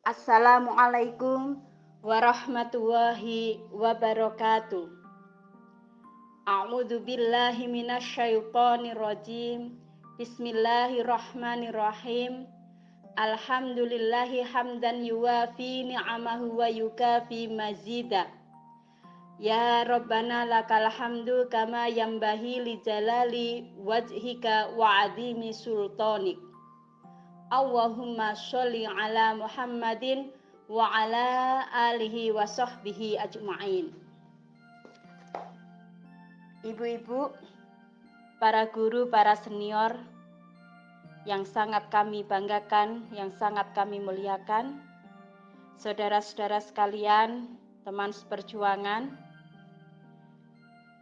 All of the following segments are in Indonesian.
Assalamualaikum warahmatullahi wabarakatuh. A'udzu billahi minasyaitonir rajim. Bismillahirrahmanirrahim. Alhamdulillahi hamdan yuwafi ni'amahu wa yukafi mazida. Ya Rabbana lakal hamdu kama yambahi li jalali wajhika wa azimi sultanik. Allahumma sholli ala Muhammadin wa ala alihi wa sahbihi ajma'in. Ibu-ibu, para guru, para senior yang sangat kami banggakan, yang sangat kami muliakan, saudara-saudara sekalian, teman seperjuangan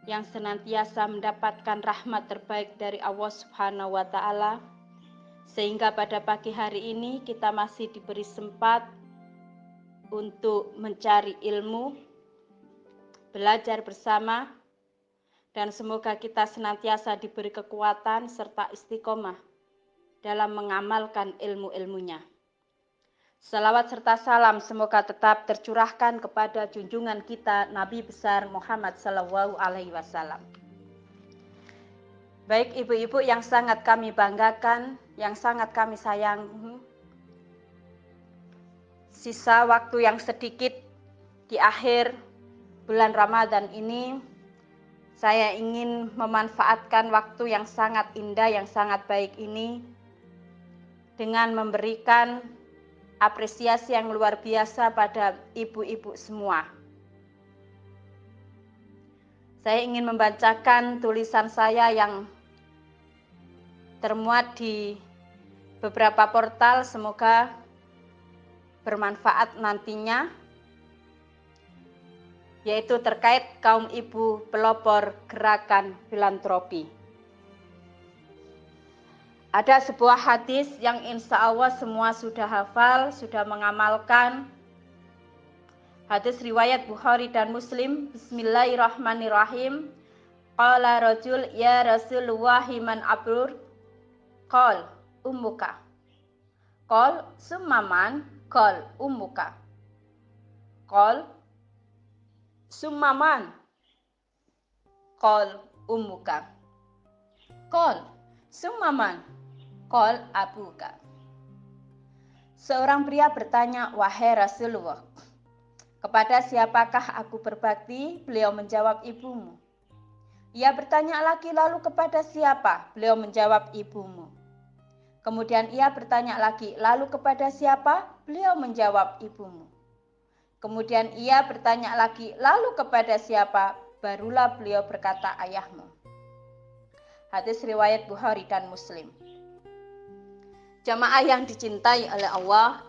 yang senantiasa mendapatkan rahmat terbaik dari Allah Subhanahu wa Ta'ala, sehingga pada pagi hari ini kita masih diberi sempat untuk mencari ilmu, belajar bersama, dan semoga kita senantiasa diberi kekuatan serta istiqomah dalam mengamalkan ilmu-ilmunya. Salawat serta salam semoga tetap tercurahkan kepada junjungan kita Nabi besar Muhammad SAW. Baik ibu-ibu yang sangat kami banggakan, yang sangat kami sayangi, sisa waktu yang sedikit di akhir bulan Ramadan ini, saya ingin memanfaatkan waktu yang sangat indah, yang sangat baik ini dengan memberikan apresiasi yang luar biasa pada ibu-ibu semua. Saya ingin membacakan tulisan saya yang termuat di beberapa portal, semoga bermanfaat nantinya, yaitu terkait kaum ibu pelopor gerakan filantropi. Ada sebuah hadis yang insya Allah semua sudah hafal, sudah mengamalkan. Hadis riwayat Bukhari dan Muslim. Bismillahirrahmanirrahim. Qala rajul ya Rasulullah man abrur. Qal ummuka. Qal summaman. Qal ummuka. Qal summaman. Qal ummuka. Qal summaman. Qal abuka. Seorang pria bertanya, wahai Rasulullah, kepada siapakah aku berbakti? Beliau menjawab, ibumu. Ia bertanya lagi, lalu kepada siapa? Beliau menjawab, ibumu. Kemudian ia bertanya lagi, lalu kepada siapa? Beliau menjawab, ibumu. Kemudian ia bertanya lagi, lalu kepada siapa? Barulah beliau berkata, ayahmu. Hadis riwayat Bukhari dan Muslim. Jamaah yang dicintai oleh Allah,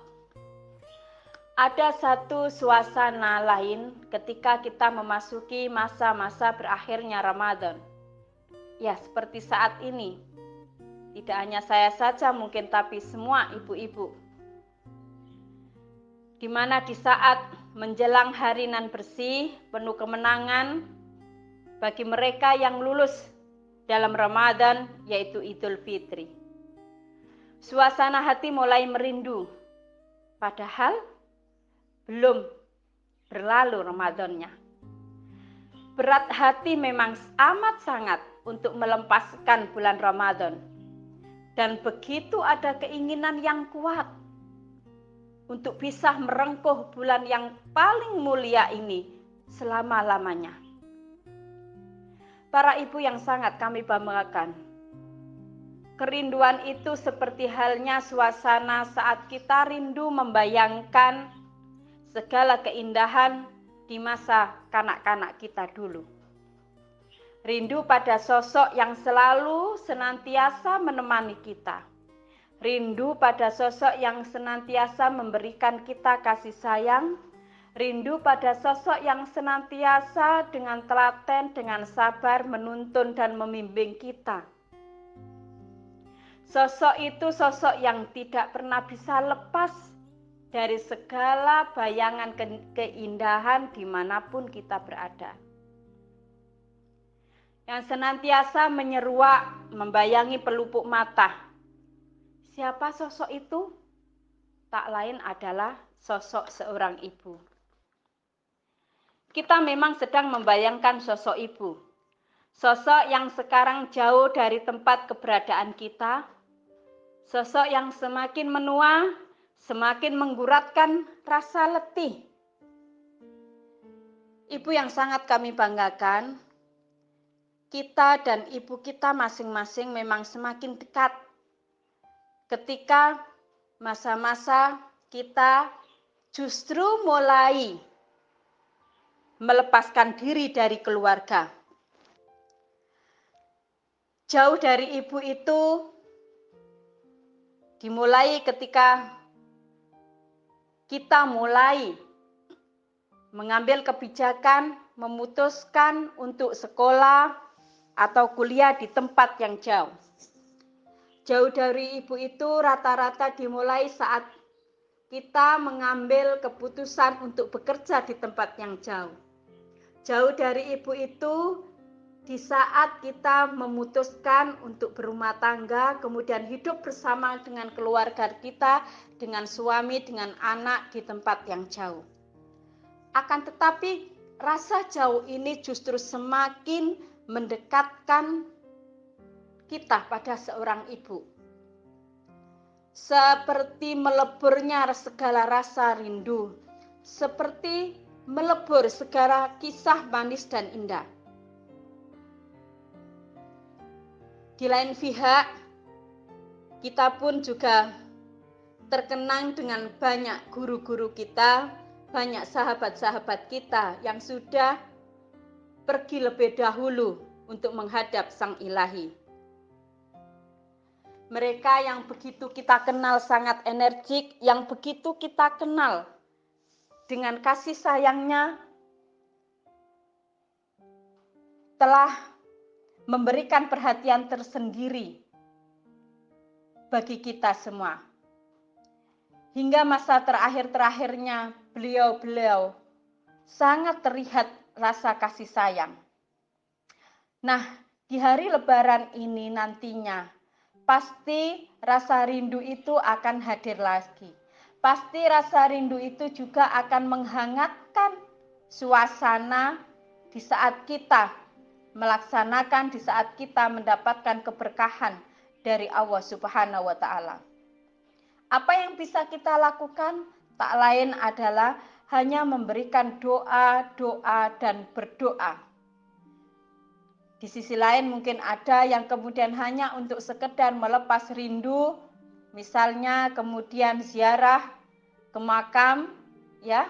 ada satu suasana lain ketika kita memasuki masa-masa berakhirnya Ramadan. Ya, seperti saat ini. Tidak hanya saya saja mungkin, tapi semua ibu-ibu. Di mana di saat menjelang hari nan bersih, penuh kemenangan bagi mereka yang lulus dalam Ramadan, yaitu Idul Fitri. Suasana hati mulai merindu, padahal belum berlalu Ramadannya. Berat hati memang amat sangat untuk melepaskan bulan Ramadan. Dan begitu ada keinginan yang kuat untuk bisa merengkuh bulan yang paling mulia ini selama-lamanya. Para ibu yang sangat kami banggakan, kerinduan itu seperti halnya suasana saat kita rindu membayangkan segala keindahan di masa kanak-kanak kita dulu. Rindu pada sosok yang selalu senantiasa menemani kita. Rindu pada sosok yang senantiasa memberikan kita kasih sayang. Rindu pada sosok yang senantiasa dengan telaten, dengan sabar menuntun dan membimbing kita. Sosok itu sosok yang tidak pernah bisa lepas dari segala bayangan keindahan dimanapun kita berada. Yang senantiasa menyeruak, membayangi pelupuk mata. Siapa sosok itu? tak lain adalah sosok seorang ibu. Kita memang sedang membayangkan sosok ibu. Sosok yang sekarang jauh dari tempat keberadaan kita. Sosok yang semakin menua, semakin mengguratkan rasa letih. Ibu yang sangat kami banggakan, kita dan ibu kita masing-masing memang semakin dekat ketika masa-masa kita justru mulai melepaskan diri dari keluarga. Jauh dari ibu itu dimulai ketika kita mulai mengambil kebijakan, memutuskan untuk sekolah atau kuliah di tempat yang jauh. Jauh dari ibu itu rata-rata dimulai saat kita mengambil keputusan untuk bekerja di tempat yang jauh. Jauh dari ibu itu di saat kita memutuskan untuk berumah tangga, kemudian hidup bersama dengan keluarga kita, dengan suami, dengan anak di tempat yang jauh. Akan tetapi rasa jauh ini justru semakin mendekatkan kita pada seorang ibu. Seperti meleburnya segala rasa rindu, seperti melebur segala kisah manis dan indah. Di lain pihak, kita pun juga terkenang dengan banyak guru-guru kita, banyak sahabat-sahabat kita yang sudah pergi lebih dahulu untuk menghadap Sang Ilahi. Mereka yang begitu kita kenal sangat energik, yang begitu kita kenal dengan kasih sayangnya, telah memberikan perhatian tersendiri bagi kita semua. Hingga masa terakhir-terakhirnya beliau-beliau sangat terlihat rasa kasih sayang. Nah, di hari Lebaran ini nantinya pasti rasa rindu itu akan hadir lagi. Pasti rasa rindu itu juga akan menghangatkan suasana di saat kita melaksanakan, di saat kita mendapatkan keberkahan dari Allah Subhanahu wa Ta'ala. Apa yang bisa kita lakukan? Tak lain adalah hanya memberikan doa-doa dan berdoa. Di sisi lain mungkin ada yang kemudian hanya untuk sekedar melepas rindu, misalnya kemudian ziarah ke makam, ya.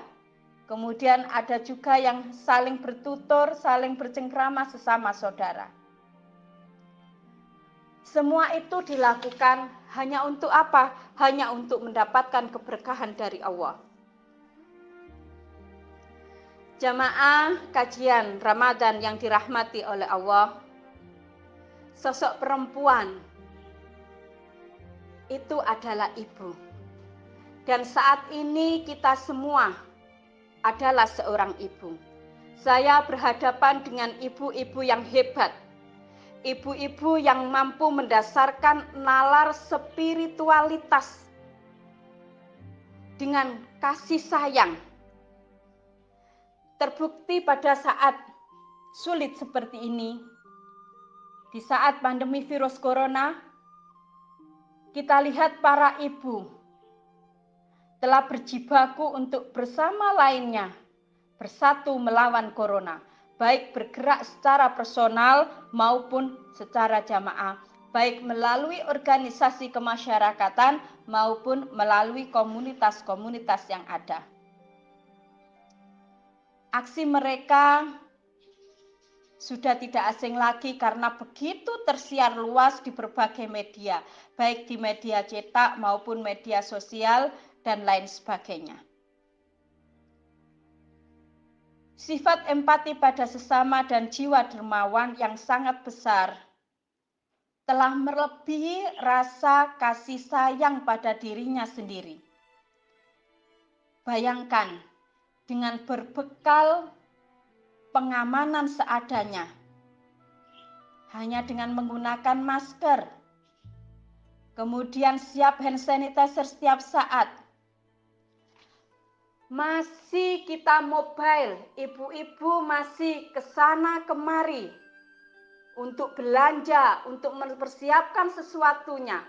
Kemudian ada juga yang saling bertutur, saling bercengkrama sesama saudara. Semua itu dilakukan hanya untuk apa? Hanya untuk mendapatkan keberkahan dari Allah. Jamaah kajian Ramadan yang dirahmati oleh Allah, sosok perempuan itu adalah ibu. Dan saat ini kita semua adalah seorang ibu. Saya berhadapan dengan ibu-ibu yang hebat. Ibu-ibu yang mampu mendasarkan nalar spiritualitas dengan kasih sayang. Terbukti pada saat sulit seperti ini, di saat pandemi virus corona, kita lihat para ibu telah berjibaku untuk bersama lainnya bersatu melawan corona. Baik bergerak secara personal maupun secara jamaah, baik melalui organisasi kemasyarakatan maupun melalui komunitas-komunitas yang ada. Aksi mereka sudah tidak asing lagi karena begitu tersiar luas di berbagai media, baik di media cetak maupun media sosial dan lain sebagainya. Sifat empati pada sesama dan jiwa dermawan yang sangat besar telah melebihi rasa kasih sayang pada dirinya sendiri. Bayangkan, dengan berbekal pengamanan seadanya, hanya dengan menggunakan masker, kemudian siap hand sanitizer setiap saat, Masih kita mobile, ibu-ibu masih kesana kemari untuk belanja, untuk mempersiapkan sesuatunya.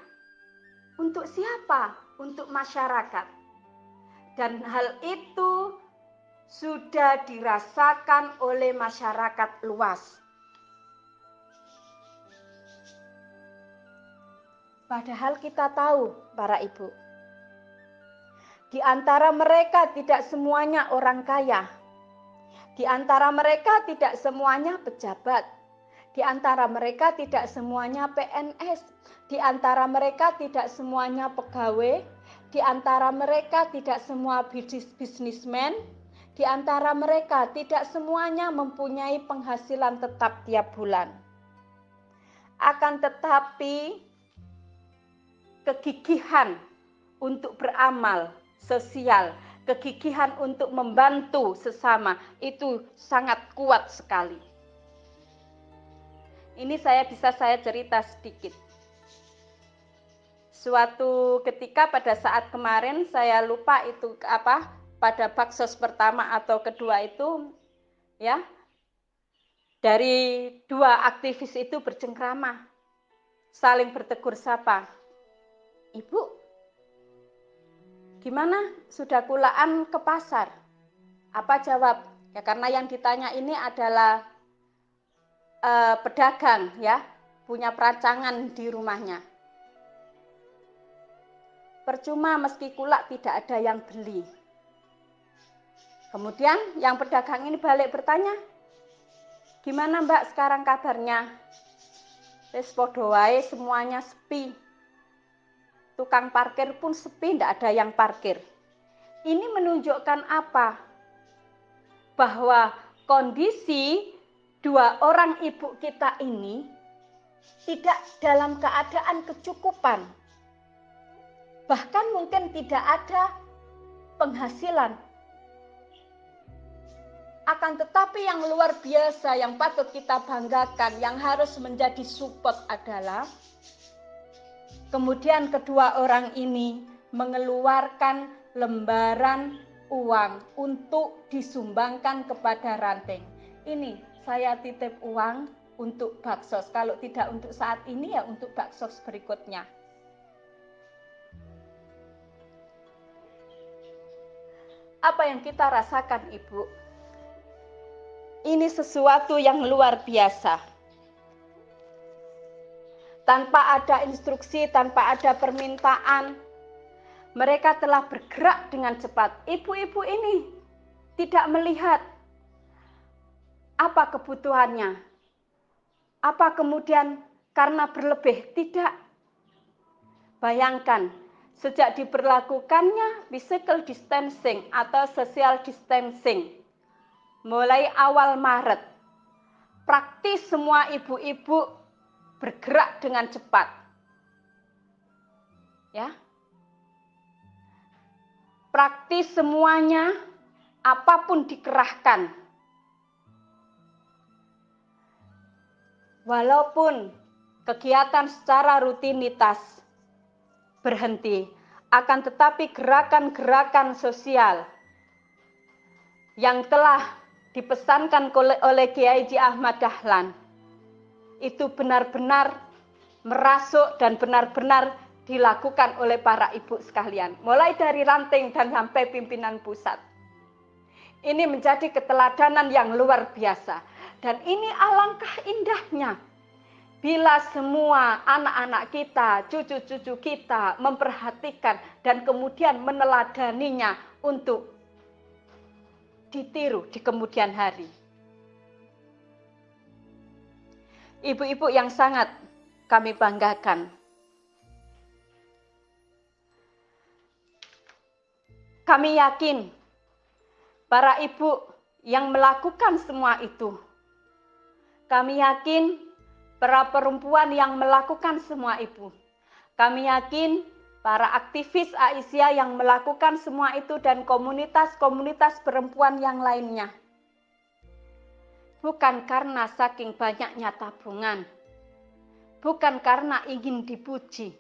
Untuk siapa? Untuk masyarakat. Dan hal itu sudah dirasakan oleh masyarakat luas. Padahal kita tahu, para ibu, di antara mereka tidak semuanya orang kaya. Di antara mereka tidak semuanya pejabat. Di antara mereka tidak semuanya PNS. Di antara mereka tidak semuanya pegawai. Di antara mereka tidak semua bisnismen. Di antara mereka tidak semuanya mempunyai penghasilan tetap tiap bulan. Akan tetapi kegigihan untuk beramal sosial, kegigihan untuk membantu sesama itu sangat kuat sekali. Ini bisa saya cerita sedikit. Suatu ketika pada saat kemarin saya lupa itu apa, pada baksos pertama atau kedua itu ya, dari dua aktivis itu bercengkrama, saling bertegur sapa. Ibu, gimana, sudah kulaan ke pasar? Apa jawab? Ya karena yang ditanya ini adalah pedagang ya, punya perancangan di rumahnya. Percuma, meski kulak tidak ada yang beli. Kemudian yang pedagang ini balik bertanya, gimana Mbak sekarang kabarnya? Wis podo wae, semuanya sepi. Tukang parkir pun sepi, tidak ada yang parkir. Ini menunjukkan apa? Bahwa kondisi dua orang ibu kita ini tidak dalam keadaan kecukupan. Bahkan mungkin tidak ada penghasilan. Akan tetapi yang luar biasa, yang patut kita banggakan, yang harus menjadi support adalah kemudian kedua orang ini mengeluarkan lembaran uang untuk disumbangkan kepada ranting. Ini saya titip uang untuk baksos. Kalau tidak untuk saat ini ya untuk baksos berikutnya. Apa yang kita rasakan, Ibu? Ini sesuatu yang luar biasa. Tanpa ada instruksi, tanpa ada permintaan, mereka telah bergerak dengan cepat. Ibu-ibu ini tidak melihat apa kebutuhannya. Apa kemudian karena berlebih? Tidak. Bayangkan, sejak diberlakukannya physical distancing atau social distancing, mulai awal Maret, praktis semua ibu-ibu bergerak dengan cepat. Ya. Praktis semuanya, apapun dikerahkan. Walaupun kegiatan secara rutinitas berhenti, akan tetapi gerakan-gerakan sosial yang telah dipesankan oleh Kiai Haji Ahmad Dahlan itu benar-benar merasuk dan benar-benar dilakukan oleh para ibu sekalian, mulai dari ranting dan sampai pimpinan pusat. Ini menjadi keteladanan yang luar biasa, dan ini alangkah indahnya bila semua anak-anak kita, cucu-cucu kita memperhatikan dan kemudian meneladaninya untuk ditiru di kemudian hari. Ibu-ibu yang sangat kami banggakan. Kami yakin para ibu yang melakukan semua itu. Kami yakin para perempuan yang melakukan semua itu. Kami yakin para aktivis Aisyah yang melakukan semua itu dan komunitas-komunitas perempuan yang lainnya. Bukan karena saking banyaknya tabungan, bukan karena ingin dipuji,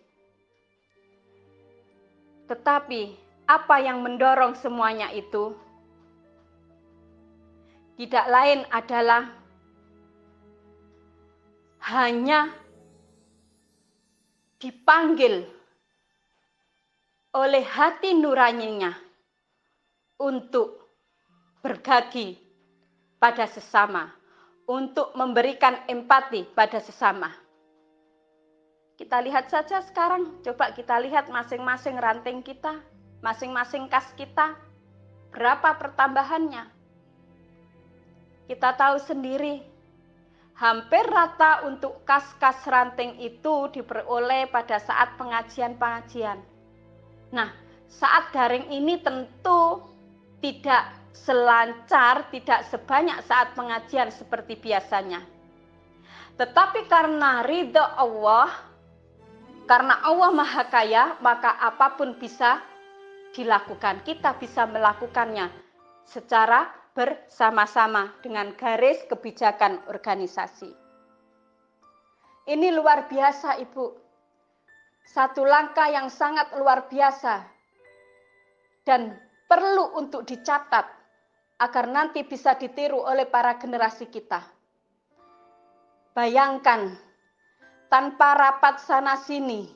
tetapi Apa yang mendorong semuanya itu? Tidak lain adalah hanya dipanggil oleh hati nuraninya untuk berbagi pada sesama, untuk memberikan empati pada sesama. Kita lihat saja sekarang, coba kita lihat masing-masing ranting kita, masing-masing kas kita, berapa pertambahannya. Kita tahu sendiri, hampir rata untuk kas-kas ranting itu diperoleh pada saat pengajian-pengajian. Nah, saat daring ini tentu tidak selancar, tidak sebanyak saat pengajian seperti biasanya. Tetapi karena ridha Allah, karena Allah Maha Kaya, maka apapun bisa dilakukan. Kita bisa melakukannya secara bersama-sama dengan garis kebijakan organisasi. Ini luar biasa, Ibu. Satu langkah yang sangat luar biasa dan perlu untuk dicatat agar nanti bisa ditiru oleh para generasi kita. Bayangkan, tanpa rapat sana-sini,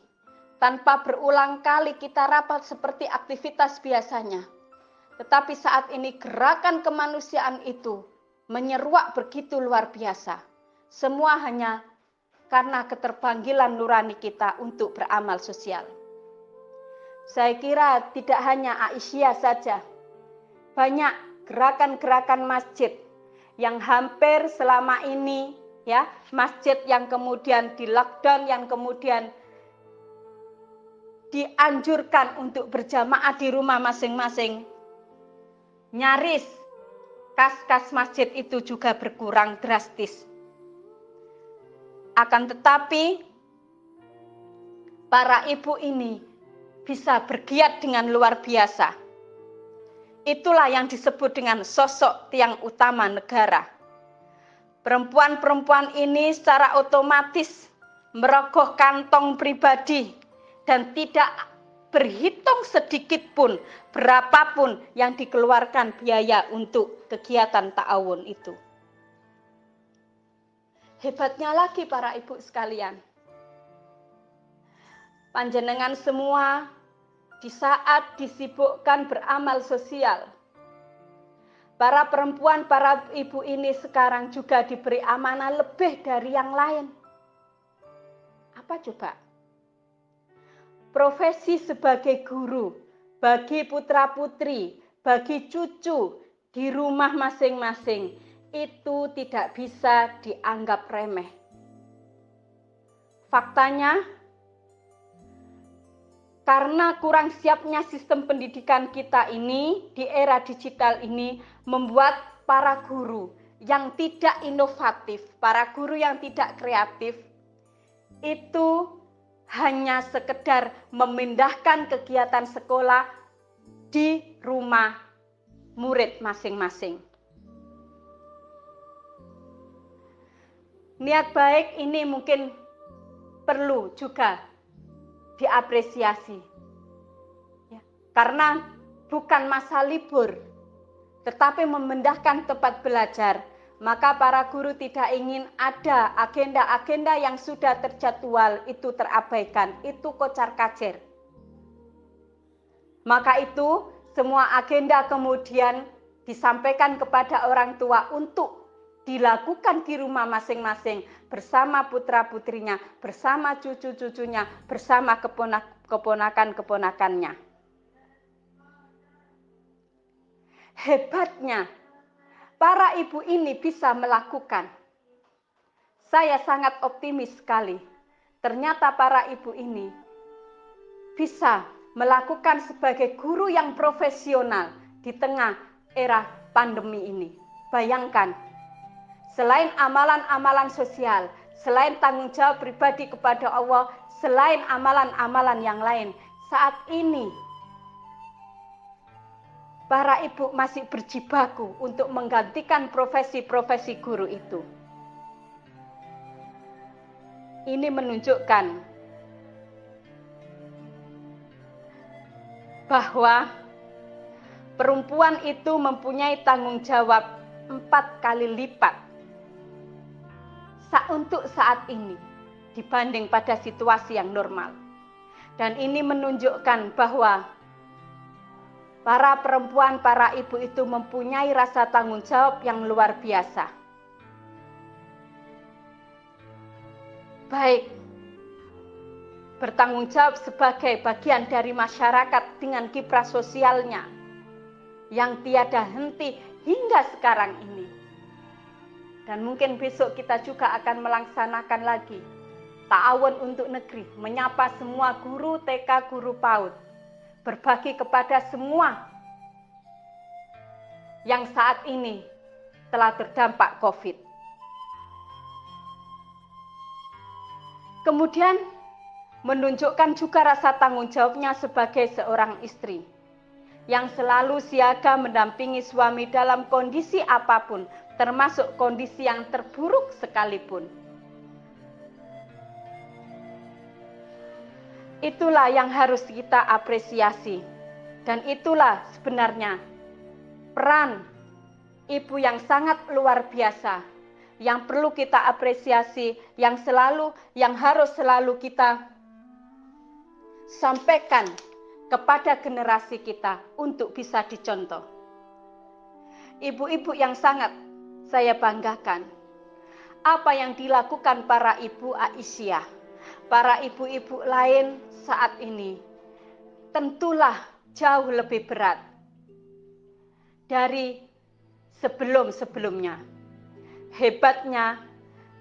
tanpa berulang kali kita rapat seperti aktivitas biasanya. Tetapi saat ini gerakan kemanusiaan itu menyeruak begitu luar biasa. Semua hanya karena keterpanggilan nurani kita untuk beramal sosial. Saya kira tidak hanya Aisyah saja. Banyak gerakan-gerakan masjid yang hampir selama ini, ya, masjid yang kemudian di lockdown, yang kemudian dianjurkan untuk berjamaah di rumah masing-masing. Nyaris kas-kas masjid itu juga berkurang drastis. Akan tetapi para ibu ini bisa bergiat dengan luar biasa. Itulah yang disebut dengan sosok tiang utama negara. Perempuan-perempuan ini secara otomatis merogoh kantong pribadi dan tidak berhitung sedikit pun berapapun yang dikeluarkan biaya untuk kegiatan ta'awun itu. Hebatnya lagi para ibu sekalian, panjenengan semua di saat disibukkan beramal sosial, para perempuan, para ibu ini sekarang juga diberi amanah lebih dari yang lain. Apa coba? Profesi sebagai guru bagi putra-putri, bagi cucu di rumah masing-masing itu tidak bisa dianggap remeh. Faktanya, karena kurang siapnya sistem pendidikan kita ini di era digital ini membuat para guru yang tidak inovatif, para guru yang tidak kreatif itu hanya sekedar memindahkan kegiatan sekolah di rumah murid masing-masing. Niat baik ini mungkin perlu juga diapresiasi. Ya, karena bukan masa libur, tetapi memindahkan tempat belajar. Maka para guru tidak ingin ada agenda-agenda yang sudah terjadwal itu terabaikan, itu kocar-kacir. Maka itu semua agenda kemudian disampaikan kepada orang tua untuk dilakukan di rumah masing-masing bersama putra-putrinya, bersama cucu-cucunya, bersama keponakan-keponakannya. Hebatnya para ibu ini bisa melakukan. Saya sangat optimis sekali. Ternyata para ibu ini bisa melakukan sebagai guru yang profesional di tengah era pandemi ini. Bayangkan, selain amalan-amalan sosial, selain tanggung jawab pribadi kepada Allah, selain amalan-amalan yang lain, saat ini para ibu masih berjibaku untuk menggantikan profesi-profesi guru itu. Ini menunjukkan bahwa perempuan itu mempunyai tanggung jawab 4 kali lipat untuk saat ini dibanding pada situasi yang normal. Dan ini menunjukkan bahwa para perempuan, para ibu itu mempunyai rasa tanggung jawab yang luar biasa. Baik bertanggung jawab sebagai bagian dari masyarakat dengan kiprah sosialnya yang tiada henti hingga sekarang ini. Dan mungkin besok kita juga akan melaksanakan lagi ta'awun untuk negeri, menyapa semua guru TK, guru PAUD, berbagi kepada semua yang saat ini telah terdampak COVID. Kemudian menunjukkan juga rasa tanggung jawabnya sebagai seorang istri yang selalu siaga mendampingi suami dalam kondisi apapun, termasuk kondisi yang terburuk sekalipun. Itulah yang harus kita apresiasi. Dan itulah sebenarnya peran ibu yang sangat luar biasa, yang perlu kita apresiasi, yang harus selalu kita sampaikan kepada generasi kita untuk bisa dicontoh. Ibu-ibu yang sangat saya banggakan, apa yang dilakukan para ibu Aisyah, para ibu-ibu lain saat ini tentulah jauh lebih berat dari sebelum-sebelumnya. Hebatnya,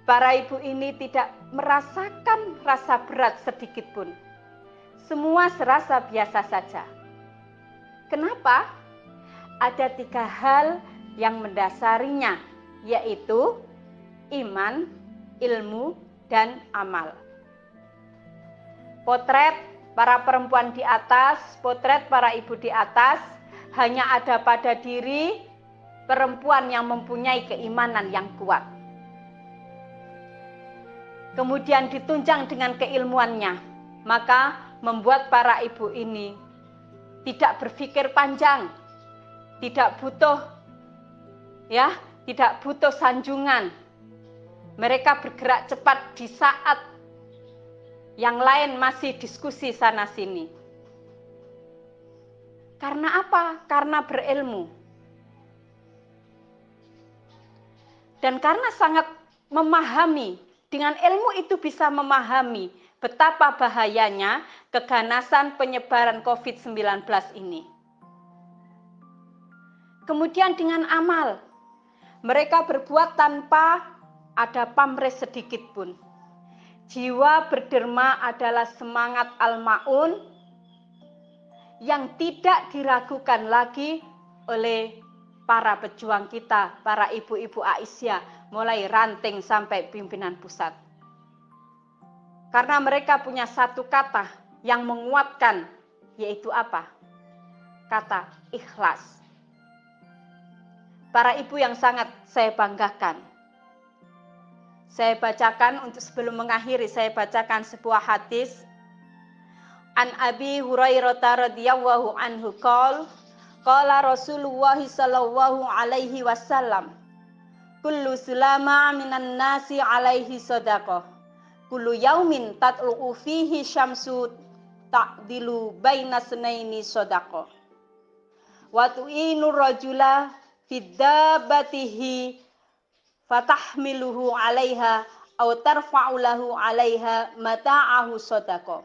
para ibu ini tidak merasakan rasa berat sedikit pun. Semua serasa biasa saja. Kenapa? Ada 3 hal yang mendasarinya, yaitu iman, ilmu, dan amal. Potret para perempuan di atas, potret para ibu di atas, hanya ada pada diri perempuan yang mempunyai keimanan yang kuat. Kemudian ditunjang dengan keilmuannya, maka membuat para ibu ini tidak berpikir panjang, tidak butuh sanjungan. Mereka bergerak cepat di saat yang lain masih diskusi sana sini. Karena apa? Karena berilmu. Dan karena sangat memahami, dengan ilmu itu bisa memahami betapa bahayanya keganasan penyebaran COVID-19 ini. Kemudian dengan amal, mereka berbuat tanpa ada pamrih sedikit pun. Jiwa berderma adalah semangat al-ma'un yang tidak diragukan lagi oleh para pejuang kita, para ibu-ibu Aisyah, mulai ranting sampai pimpinan pusat. Karena mereka punya satu kata yang menguatkan, yaitu apa? Kata ikhlas. Para ibu yang sangat saya banggakan. Saya bacakan untuk sebelum mengakhiri, saya bacakan sebuah hadis. An Abi Hurairah radhiyallahu anhu qala Rasulullah sallallahu alaihi wasallam, kullu sulama minan nasi alaihi sadaqah, kullu yaumin tatlu'u fihi syamsu ta'dilu baina sunaini sadaqah, wa tu'inu rajula fiddabatihi fatahmiluhu 'alaiha aw tarfa'u lahu 'alaiha mata'ahu shadaqah,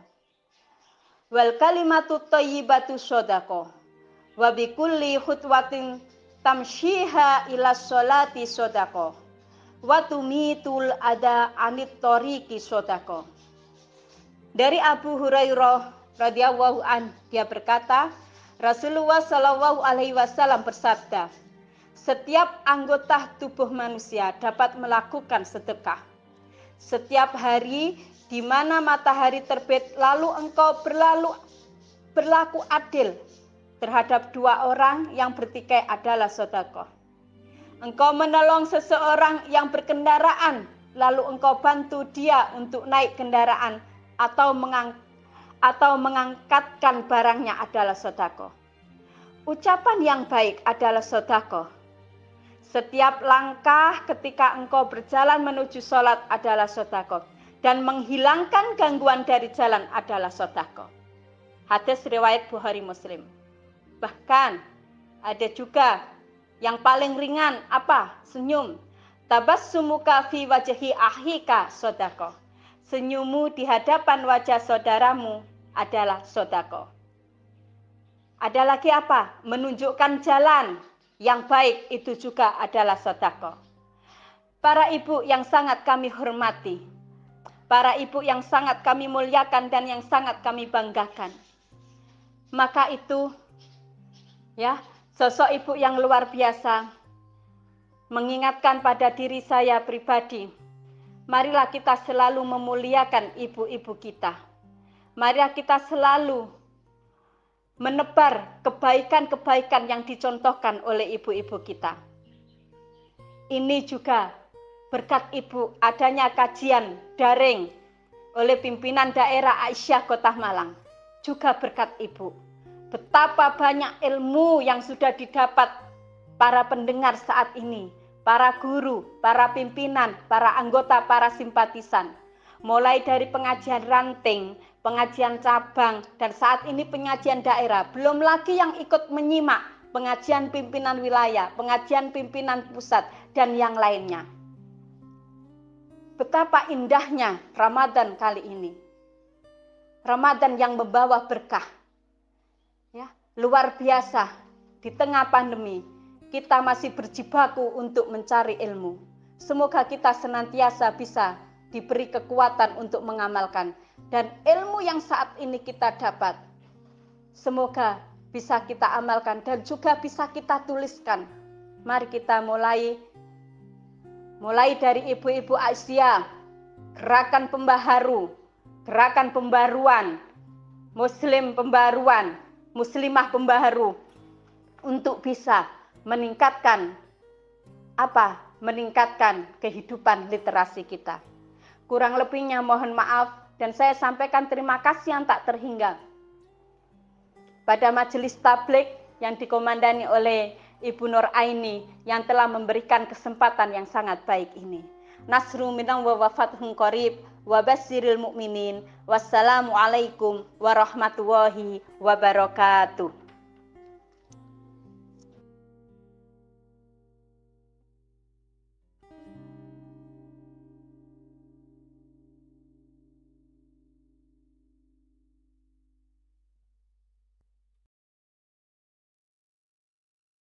wal kalimatu thayyibatu shadaqah, wa bi kulli khutwatin tamshiha ila sholati shadaqah, wa tumitul ada anit tariqi shadaqah. Dari Abu Hurairah radhiyallahu an, dia berkata, Rasulullah shallallahu alaihi wasallam bersabda, setiap anggota tubuh manusia dapat melakukan sedekah. Setiap hari di mana matahari terbit, lalu engkau berlaku adil terhadap 2 orang yang bertikai adalah sedekah. Engkau menolong seseorang yang berkendaraan, lalu engkau bantu dia untuk naik kendaraan atau mengangkatkan barangnya adalah sedekah. Ucapan yang baik adalah sedekah. Setiap langkah ketika engkau berjalan menuju sholat adalah sedekah. Dan menghilangkan gangguan dari jalan adalah sedekah. Hadis riwayat Bukhari Muslim. Bahkan ada juga yang paling ringan apa? Senyum. Tabassumuka fi wajhi akhika sedekah. Senyummu di hadapan wajah saudaramu adalah sedekah. Ada lagi apa? Menunjukkan jalan yang baik itu juga adalah sedekah. Para ibu yang sangat kami hormati, para ibu yang sangat kami muliakan dan yang sangat kami banggakan. Maka itu ya, sosok ibu yang luar biasa mengingatkan pada diri saya pribadi. Marilah kita selalu memuliakan ibu-ibu kita. Marilah kita selalu menebar kebaikan-kebaikan yang dicontohkan oleh ibu-ibu kita. Ini juga berkat ibu adanya kajian daring oleh pimpinan daerah Aisyah Kota Malang. Juga berkat ibu. Betapa banyak ilmu yang sudah didapat para pendengar saat ini. Para guru, para pimpinan, para anggota, para simpatisan. Mulai dari pengajian ranting, pengajian cabang, dan saat ini pengajian daerah. Belum lagi yang ikut menyimak pengajian pimpinan wilayah, pengajian pimpinan pusat, dan yang lainnya. Betapa indahnya Ramadan kali ini. Ramadan yang membawa berkah. Ya, luar biasa. Di tengah pandemi, kita masih berjibaku untuk mencari ilmu. Semoga kita senantiasa bisa diberi kekuatan untuk mengamalkan. Dan ilmu yang saat ini kita dapat, semoga bisa kita amalkan dan juga bisa kita tuliskan. Mari kita mulai dari ibu-ibu Asia, gerakan pembaharu, gerakan pembaruan, muslim pembaruan, muslimah pembaharu, untuk bisa meningkatkan kehidupan literasi kita. Kurang lebihnya mohon maaf dan saya sampaikan terima kasih yang tak terhingga pada majelis tabligh yang dikomandani oleh Ibu Nur Aini yang telah memberikan kesempatan yang sangat baik ini. Nasru minallah wa fathun qarib wa basyiril mu'minin. Wassalamualaikum warahmatullahi wabarakatuh.